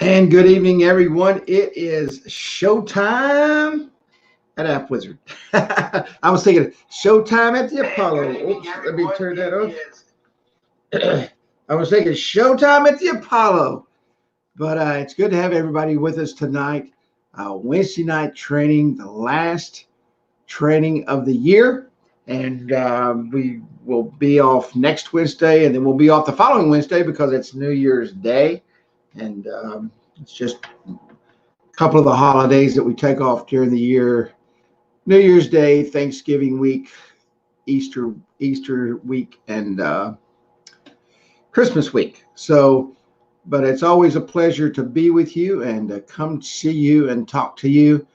And good evening, everyone. It is showtime at AppWizard. I was thinking showtime at the Apollo. Oops, let me turn that off. I was thinking showtime at the Apollo. But it's good to have everybody with us tonight. Wednesday night training, the last training of the year. And we will be off next Wednesday, and then we'll be off the following Wednesday because it's New Year's Day. And it's just a couple of the holidays that we take off during the year: New Year's Day, Thanksgiving week, Easter week, and Christmas week. So, but it's always a pleasure to be with you and come see you and talk to you.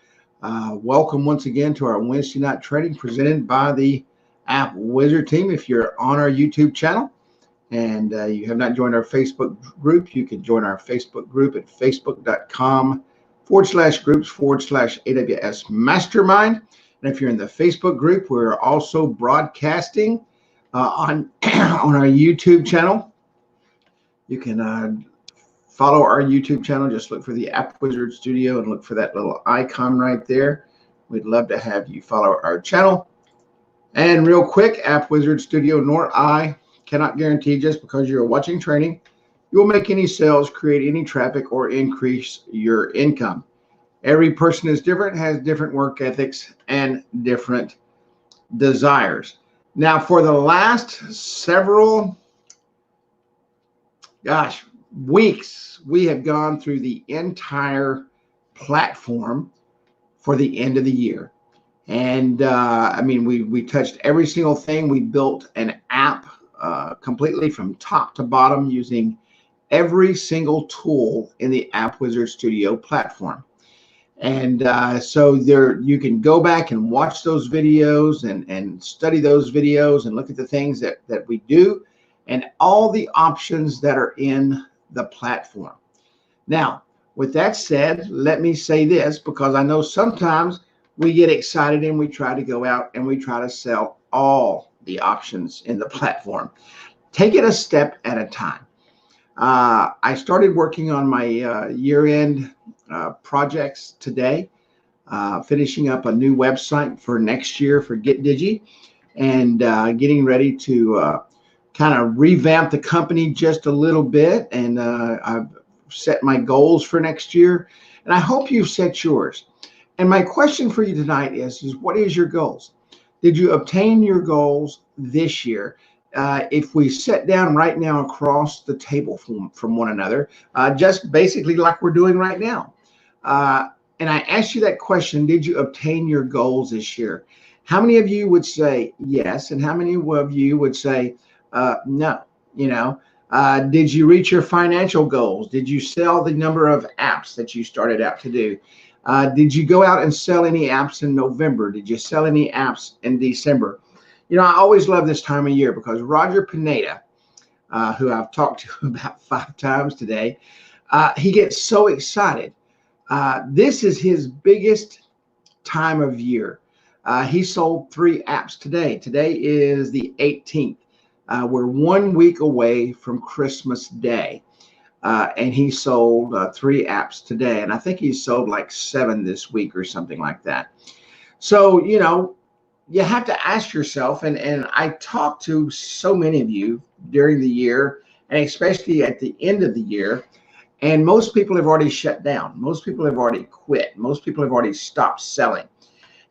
Welcome once again to our Wednesday night training presented by the AppWizard team. If you're on our YouTube channel and you have not joined our Facebook group, you can join our Facebook group at facebook.com/groups/AWS Mastermind. And if you're in the Facebook group, we're also broadcasting on our YouTube channel. You can follow our YouTube channel. Just look for the AppWizard Studio and look for that little icon right there. We'd love to have you follow our channel. And real quick, AppWizard Studio nor I cannot guarantee just because you're watching training, you will make any sales, create any traffic, or increase your income. Every person is different, has different work ethics, and different desires. Now, for the last several, weeks, we have gone through the entire platform for the end of the year. And we touched every single thing. We built an app completely from top to bottom using every single tool in the AppWizard Studio platform. And so there you can go back and watch those videos and study those videos and look at the things that we do and all the options that are in the platform. Now, with that said, let me say this, because I know sometimes we get excited and we try to go out and we try to sell all the options in the platform. Take it a step at a time. I started working on my year-end projects today, finishing up a new website for next year for GetDigi, and getting ready to kind of revamp the company just a little bit. And I've set my goals for next year, and I hope you've set yours. And my question for you tonight is what is your goals? Did you obtain your goals this year? If we sit down right now across the table from one another, just basically like we're doing right now, and I asked you that question, did you obtain your goals this year? How many of you would say yes, and how many of you would say no? Did you reach your financial goals? Did you sell the number of apps that you started out to do? Did you go out and sell any apps in November? Did you sell any apps in December? I always love this time of year because Roger Pineda, who I've talked to about 5 times today, he gets so excited. This is his biggest time of year. He sold 3 apps today. Today is the 18th. We're 1 week away from Christmas Day. And he sold 3 apps today. And I think he sold like 7 this week or something like that. So, you have to ask yourself, and I talk to so many of you during the year, and especially at the end of the year, and most people have already shut down. Most people have already quit. Most people have already stopped selling.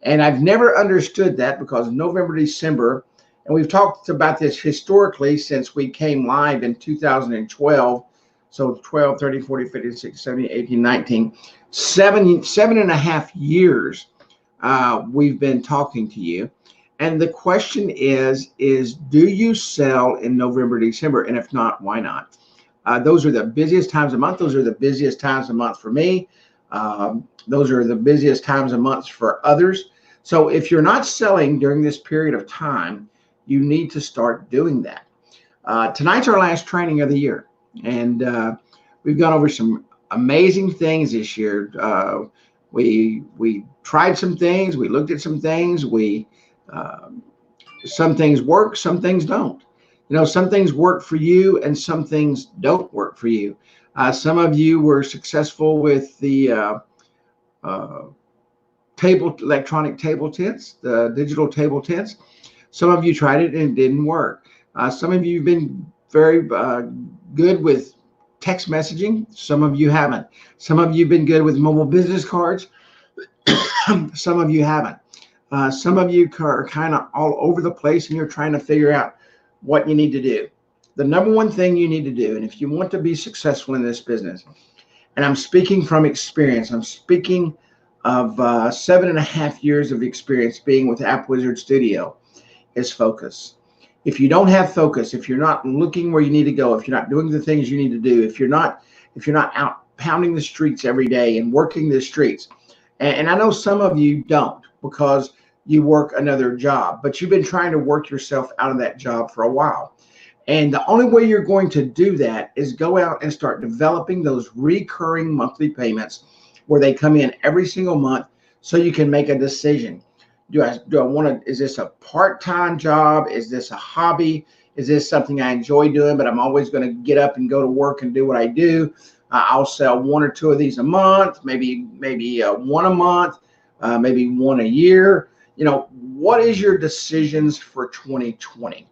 And I've never understood that, because November, December, and we've talked about this historically since we came live in 2012. So 12, 13, 14, 15, 16, 17, 18, 19, 7.5 years we've been talking to you. And the question is do you sell in November, December? And if not, why not? Those are the busiest times of month. Those are the busiest times of month for me. Those are the busiest times of months for others. So if you're not selling during this period of time, you need to start doing that. Tonight's our last training of the year. And we've gone over some amazing things this year. We tried some things. We looked at some things. Some things work, some things don't. Some things work for you and some things don't work for you. Some of you were successful with the uh, electronic table tents, the digital table tents. Some of you tried it and it didn't work. Some of you have been very good with text messaging. Some of you haven't. Some of you have been good with mobile business cards. Some of you haven't. Some of you are kind of all over the place and you're trying to figure out what you need to do. The number one thing you need to do, and if you want to be successful in this business, and I'm speaking from experience, I'm speaking of 7.5 years of experience being with AppWizard Studio, is focus. If you don't have focus, if you're not looking where you need to go, if you're not doing the things you need to do, if you're not out pounding the streets every day and working the streets, and I know some of you don't because you work another job, but you've been trying to work yourself out of that job for a while. And the only way you're going to do that is go out and start developing those recurring monthly payments where they come in every single month so you can make a decision. Do I want to, is this a part-time job? Is this a hobby? Is this something I enjoy doing, but I'm always going to get up and go to work and do what I do? I'll sell 1 or 2 of these a month, maybe one a month, maybe one a year. You know, what is your decisions for 2020?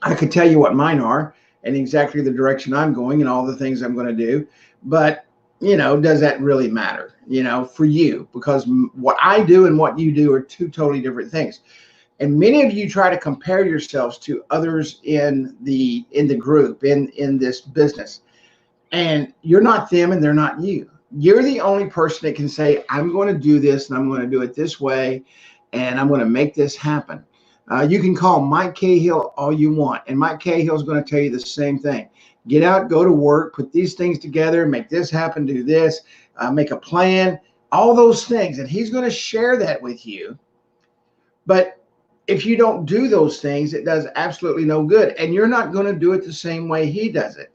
I could tell you what mine are and exactly the direction I'm going and all the things I'm going to do. But, you know, does that really matter, you know, for you? Because what I do and what you do are 2 totally different things. And many of you try to compare yourselves to others in the group, in this business. And you're not them and they're not you. You're the only person that can say, I'm going to do this and I'm going to do it this way and I'm going to make this happen. You can call Mike Cahill all you want, and Mike Cahill is going to tell you the same thing. Get out, go to work, put these things together, make this happen, do this, make a plan, all those things. And he's going to share that with you. But if you don't do those things, it does absolutely no good. And you're not going to do it the same way he does it.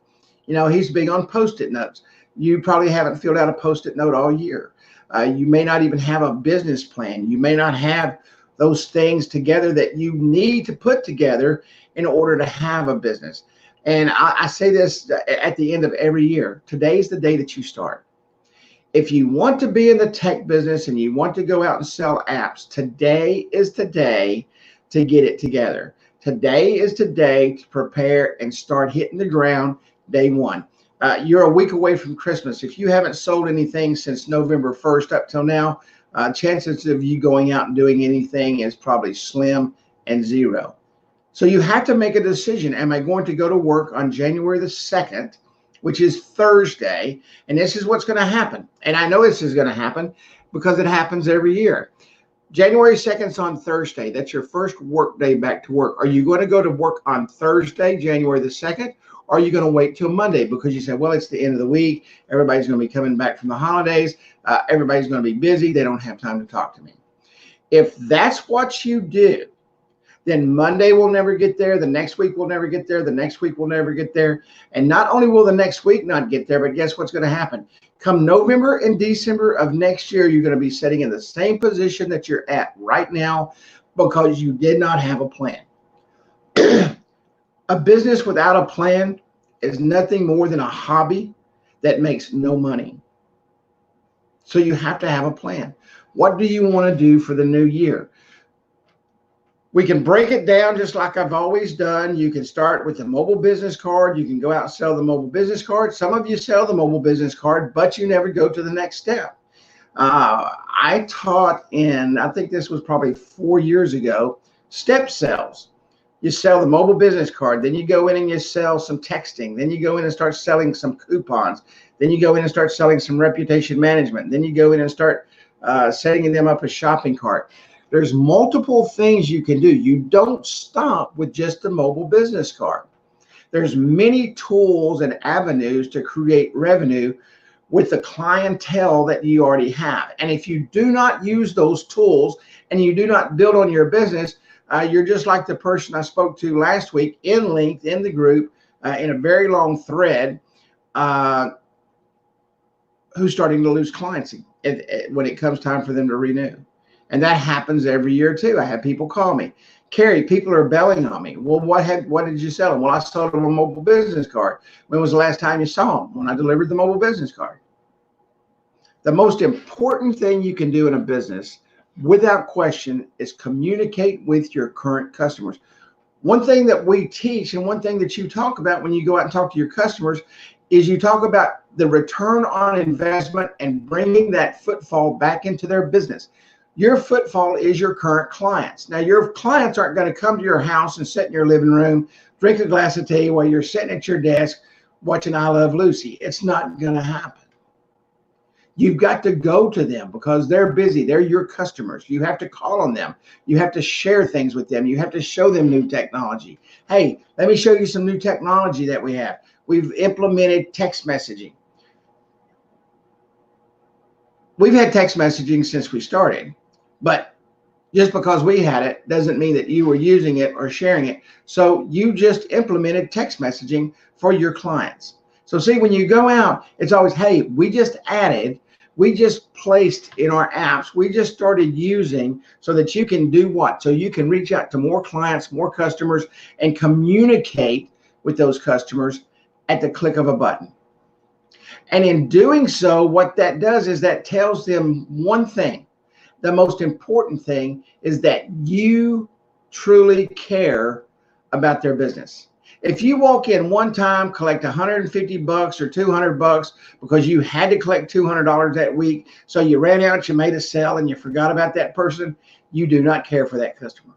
You know, he's big on Post-it notes. You probably haven't filled out a Post-it note all year. You may not even have a business plan. You may not have those things together that you need to put together in order to have a business. And I say this at the end of every year. Today's the day that you start. If you want to be in the tech business and you want to go out and sell apps, today is today to get it together. Today is today to prepare and start hitting the ground day one. You're a week away from Christmas. If you haven't sold anything since November 1st up till now, chances of you going out and doing anything is probably slim and zero. So you have to make a decision. Am I going to go to work on January the 2nd, which is Thursday? And this is what's going to happen. And I know this is going to happen because it happens every year. January 2nd is on Thursday. That's your first work day back to work. Are you going to go to work on Thursday, January the 2nd? Or are you going to wait till Monday because you said, well, it's the end of the week. Everybody's going to be coming back from the holidays. Everybody's going to be busy. They don't have time to talk to me. If that's what you do, then Monday will never get there. The next week will never get there. The next week will never get there. And not only will the next week not get there, but guess what's going to happen? Come November and December of next year, you're going to be sitting in the same position that you're at right now because you did not have a plan. A business without a plan is nothing more than a hobby that makes no money. So you have to have a plan. What do you want to do for the new year? We can break it down just like I've always done. You can start with the mobile business card. You can go out and sell the mobile business card. Some of you sell the mobile business card, but you never go to the next step. I taught in, I think this was probably 4 years ago, step sales. You sell the mobile business card, then you go in and you sell some texting, then you go in and start selling some coupons, then you go in and start selling some reputation management, then you go in and start setting them up a shopping cart. There's multiple things you can do. You don't stop with just the mobile business card. There's many tools and avenues to create revenue with the clientele that you already have. And if you do not use those tools and you do not build on your business, you're just like the person I spoke to last week in length in the group in a very long thread who's starting to lose clients when it comes time for them to renew. And that happens every year too. I have people call me. Carrie, people are bailing on me. Well, what did you sell them? Well, I sold them a mobile business card. When was the last time you saw them? When I delivered the mobile business card. The most important thing you can do in a business, without question, is communicate with your current customers. One thing that we teach and one thing that you talk about when you go out and talk to your customers is you talk about the return on investment and bringing that footfall back into their business. Your footfall is your current clients. Now, your clients aren't going to come to your house and sit in your living room, drink a glass of tea while you're sitting at your desk watching I Love Lucy. It's not going to happen. You've got to go to them because they're busy. They're your customers. You have to call on them. You have to share things with them. You have to show them new technology. Hey, let me show you some new technology that we have. We've implemented text messaging. We've had text messaging since we started, but just because we had it doesn't mean that you were using it or sharing it. So you just implemented text messaging for your clients. So see, when you go out, it's always, hey, we just placed in our apps, we just started using so that you can do what? So you can reach out to more clients, more customers, and communicate with those customers at the click of a button. And in doing so, what that does is that tells them one thing. The most important thing is that you truly care about their business. If you walk in one time, collect $150 or $200 because you had to collect $200 that week, so you ran out, you made a sale, and you forgot about that person, you do not care for that customer.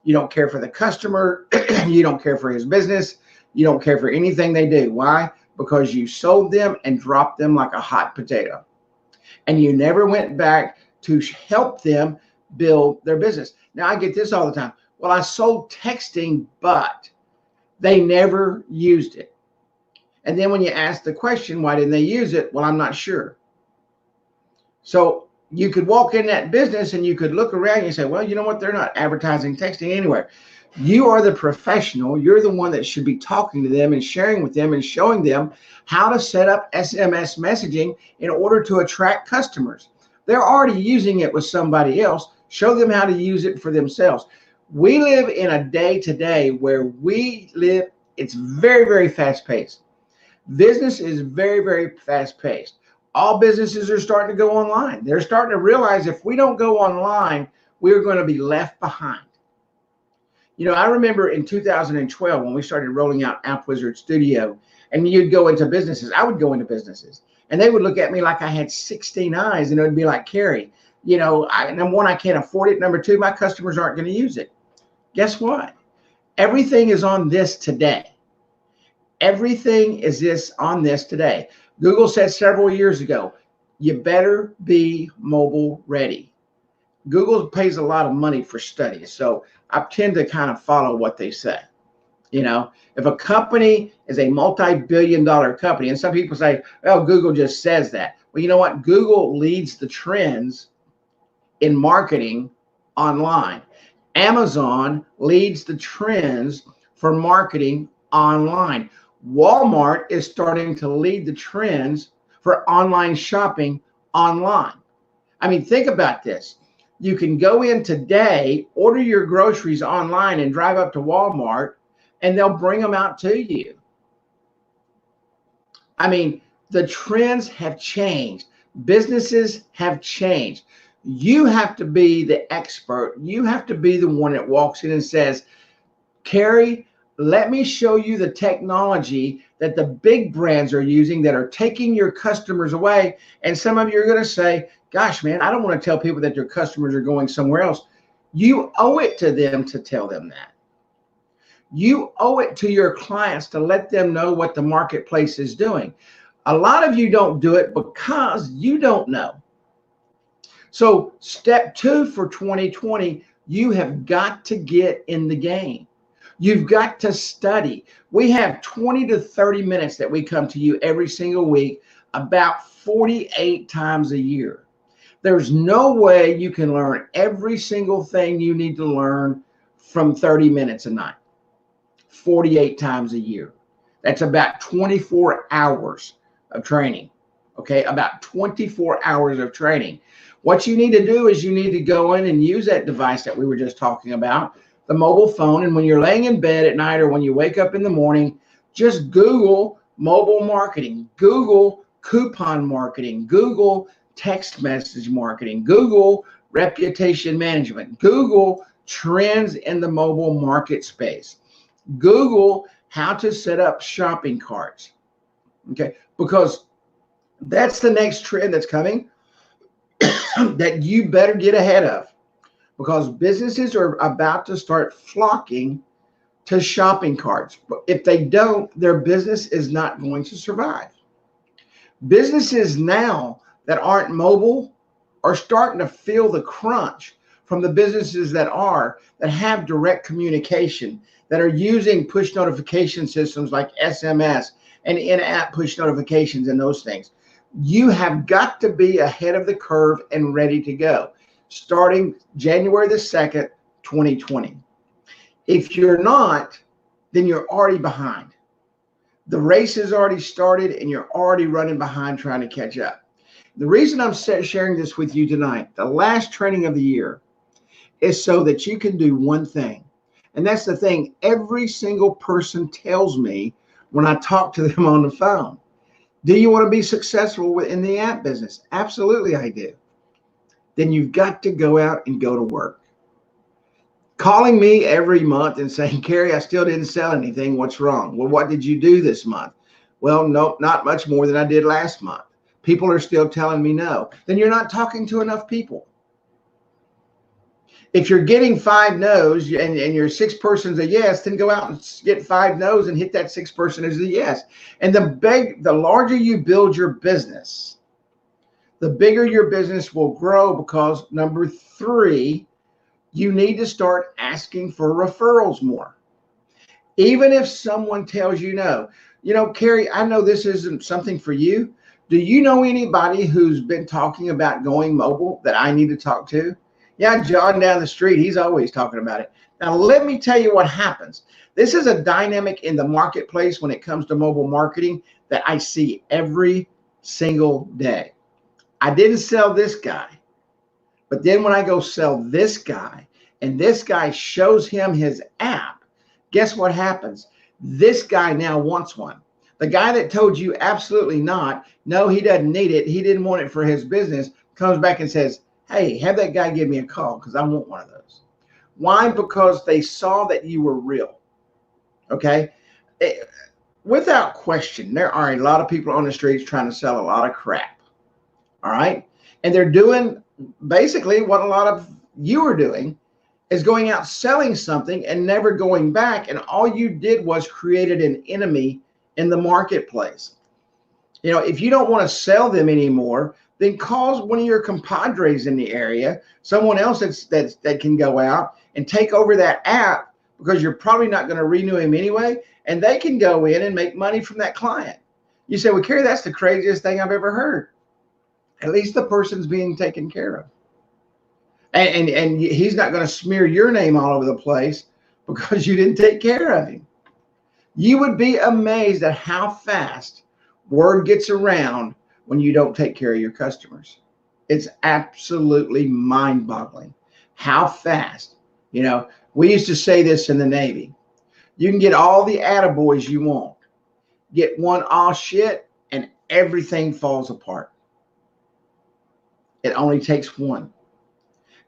You don't care for the customer. You don't care for his business. You don't care for anything they do. Why? Because you sold them and dropped them like a hot potato. And you never went back to help them build their business. Now, I get this all the time. Well, I sold texting, but they never used it. And then when you ask the question, why didn't they use it? Well, I'm not sure. So you could walk in that business and you could look around and you say, well, you know what? They're not advertising texting anywhere. You are the professional. You're the one that should be talking to them and sharing with them and showing them how to set up SMS messaging in order to attract customers. They're already using it with somebody else. Show them how to use it for themselves. We live in a day today where it's very, very fast paced. Business is very, very fast paced. All businesses are starting to go online. They're starting to realize if we don't go online, we're going to be left behind. You know, I remember in 2012 when we started rolling out AppWizard Studio, and you'd go into businesses. I would go into businesses, and they would look at me like I had 16 eyes, and it would be like, Carrie, you know, number one, I can't afford it. Number two, my customers aren't going to use it. Guess what? Everything is on this today. Everything is on this today. Google said several years ago, you better be mobile ready. Google pays a lot of money for studies, so I tend to kind of follow what they say. You know, if a company is a multi-billion-dollar company, and some people say, well, Google just says that. Well, you know what? Google leads the trends in marketing online. Amazon leads the trends for marketing online. Walmart is starting to lead the trends for online shopping online. I mean, think about this. You can go in today, order your groceries online, and drive up to Walmart, and they'll bring them out to you. I mean, the trends have changed. Businesses have changed. You have to be the expert. You have to be the one that walks in and says, Carrie, let me show you the technology that the big brands are using that are taking your customers away. And some of you are going to say, gosh, man, I don't want to tell people that their customers are going somewhere else. You owe it to them to tell them that. You owe it to your clients to let them know what the marketplace is doing. A lot of you don't do it because you don't know. So step 2 for 2020, you have got to get in the game. You've got to study. We have 20 to 30 minutes that we come to you every single week, about 48 times a year. There's no way you can learn every single thing you need to learn from 30 minutes a night, 48 times a year. That's about 24 hours of training, okay? About 24 hours of training. What you need to do is you need to go in and use that device that we were just talking about the mobile phone, and when you're laying in bed at night or when you wake up in the morning, just Google mobile marketing, Google coupon marketing, Google text message marketing, Google reputation management, Google trends in the mobile market space, Google how to set up shopping carts. Okay, because that's the next trend that's coming that you better get ahead of, because businesses are about to start flocking to shopping carts. But if they don't, their business is not going to survive. Businesses now that aren't mobile are starting to feel the crunch from the businesses that have direct communication, that are using push notification systems like SMS and in-app push notifications and those things. You have got to be ahead of the curve and ready to go starting January the 2nd, 2020. If you're not, then you're already behind. The race has already started and you're already running behind trying to catch up. The reason I'm sharing this with you tonight, the last training of the year, is so that you can do one thing. And that's the thing every single person tells me when I talk to them on the phone. Do you want to be successful in the app business? Absolutely, I do. Then you've got to go out and go to work. Calling me every month and saying, Kerry, I still didn't sell anything. What's wrong? Well, what did you do this month? Well, no, not much more than I did last month. People are still telling me no. Then you're not talking to enough people. If you're getting 5 no's and your 6th person's a yes, then go out and get 5 no's and hit that 6th person as a yes. And the larger you build your business, the bigger your business will grow, because number 3, you need to start asking for referrals more. Even if someone tells you no. You know, Kerry, I know this isn't something for you. Do you know anybody who's been talking about going mobile that I need to talk to? Yeah, John down the street, he's always talking about it. Now, let me tell you what happens. This is a dynamic in the marketplace when it comes to mobile marketing that I see every single day. I didn't sell this guy, but then when I go sell this guy and this guy shows him his app, guess what happens? This guy now wants one. The guy that told you absolutely not, no, he doesn't need it, he didn't want it for his business, comes back and says, hey, have that guy give me a call because I want one of those. Why? Because they saw that you were real. Okay? Without question, there are a lot of people on the streets trying to sell a lot of crap. All right? And they're doing basically what a lot of you are doing, is going out selling something and never going back. And all you did was created an enemy in the marketplace. You know, if you don't want to sell them anymore, then call one of your compadres in the area, someone else that can go out and take over that app, because you're probably not going to renew him anyway, and they can go in and make money from that client. You say, well, Kerry, that's the craziest thing I've ever heard. At least the person's being taken care of. And he's not going to smear your name all over the place because you didn't take care of him. You would be amazed at how fast word gets around when you don't take care of your customers. It's absolutely mind-boggling how fast. You know, we used to say this in the Navy. You can get all the attaboys you want. Get one aw shit and everything falls apart. It only takes one.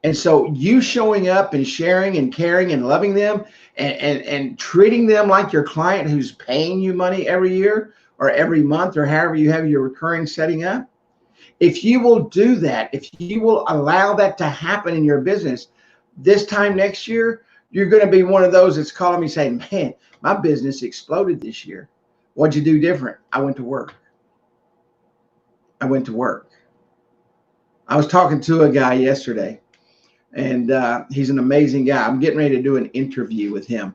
And so you showing up and sharing and caring and loving them and treating them like your client who's paying you money every year or every month or however you have your recurring setting up, if you will do that, if you will allow that to happen in your business, this time next year, you're going to be one of those that's calling me saying, man, my business exploded this year. What'd you do different? I went to work. I went to work. I was talking to a guy yesterday, and he's an amazing guy. I'm getting ready to do an interview with him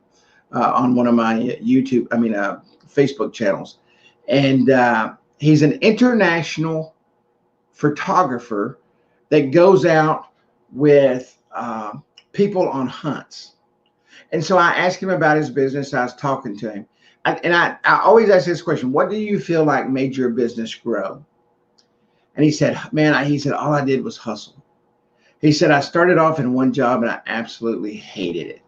on one of my Facebook channels. And he's an international photographer that goes out with people on hunts. And so I asked him about his business. I was talking to him. I always ask this question: what do you feel like made your business grow? And he said, man, all I did was hustle. He said, I started off in one job and I absolutely hated it.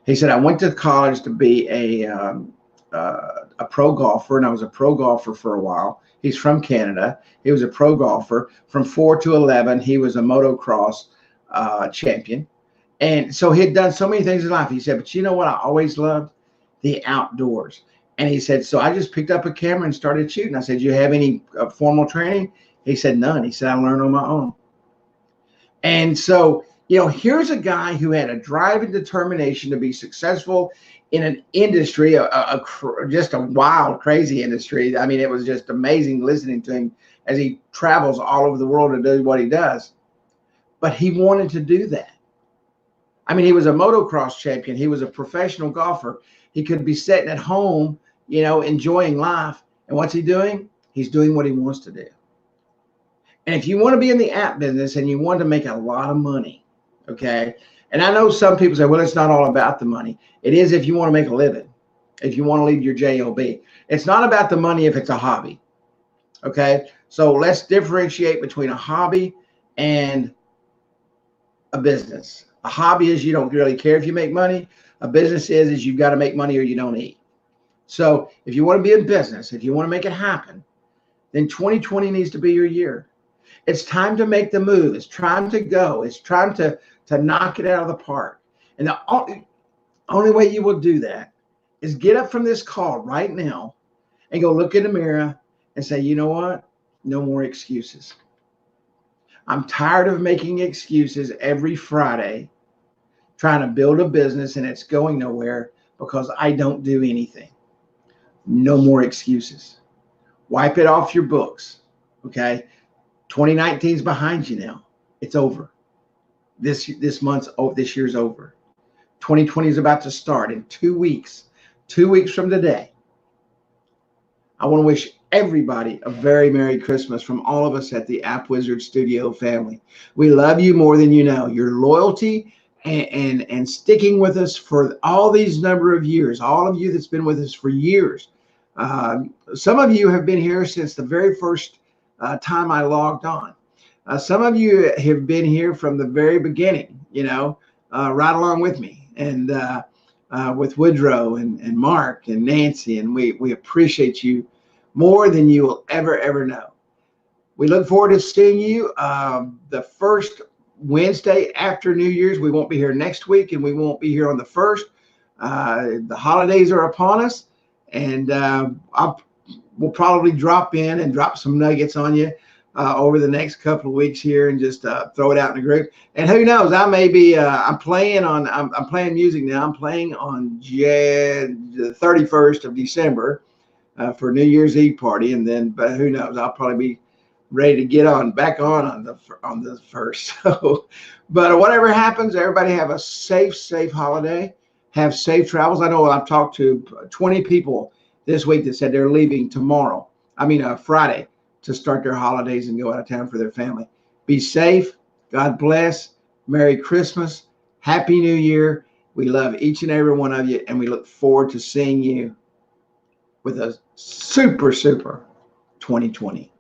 He said, I went to college to be a pro golfer, and I was a pro golfer for a while. He's from Canada. He was a pro golfer. From 4 to 11, he was a motocross champion. And so he had done so many things in life. He said, but you know what I always loved? The outdoors. And he said, so I just picked up a camera and started shooting. I said, do you have any formal training? He said, none. He said, I learned on my own. And so, here's a guy who had a drive and determination to be successful in an industry, just a wild, crazy industry. I mean, it was just amazing listening to him as he travels all over the world to do what he does. But he wanted to do that. I mean, he was a motocross champion. He was a professional golfer. He could be sitting at home, enjoying life. And what's he doing? He's doing what he wants to do. And if you want to be in the app business and you want to make a lot of money, okay? And I know some people say, well, it's not all about the money. It is if you want to make a living, if you want to leave your job. It's not about the money if it's a hobby, okay? So let's differentiate between a hobby and a business. A hobby is you don't really care if you make money. A business is you've got to make money or you don't eat. So if you want to be in business, if you want to make it happen, then 2020 needs to be your year. It's time to make the move. It's time to go. It's time to knock it out of the park. And the only way you will do that is get up from this call right now and go look in the mirror and say, you know what? No more excuses. I'm tired of making excuses every Friday, trying to build a business and it's going nowhere because I don't do anything. No more excuses. Wipe it off your books, okay? 2019 is behind you now. It's over. This year's over. 2020 is about to start in 2 weeks. 2 weeks from today. I want to wish everybody a very Merry Christmas from all of us at the AppWizard Studio family. We love you more than you know. Your loyalty and sticking with us for all these number of years. All of you that's been with us for years. Some of you have been here since the very first time I logged on. Some of you have been here from the very beginning, right along with me and with Woodrow and Mark and Nancy, and we appreciate you more than you will ever know. We look forward to seeing you the first Wednesday after New Year's. We won't be here next week, and we won't be here on the 1st. The holidays are upon us, and we'll probably drop in and drop some nuggets on you over the next couple of weeks here and just throw it out in the group. And who knows, I may be, I'm playing music now. I'm playing on the 31st of December for New Year's Eve party. And then, but who knows, I'll probably be ready to get back on the 1st. So, but whatever happens, everybody have a safe holiday. Have safe travels. I know I've talked to 20 people this week that said they're leaving Friday to start their holidays and go out of town for their family. Be safe. God bless. Merry Christmas. Happy New Year. We love each and every one of you, and we look forward to seeing you with a super 2020.